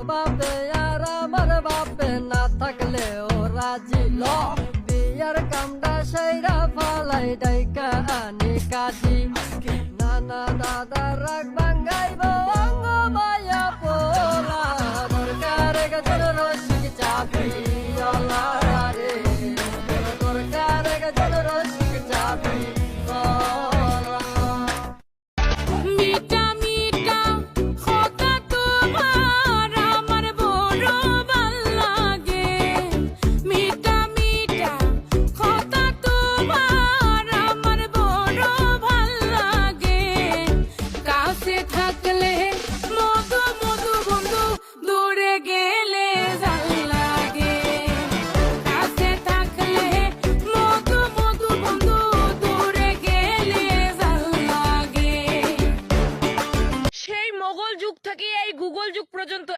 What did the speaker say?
বাপে আর আমার বাপে না থাকলে ও রাজি ল বিয়ার কামটা সেইরা ফালাই ডাইকা আনি কাজি নানা দাদা রাগ ভাঙ্গাইব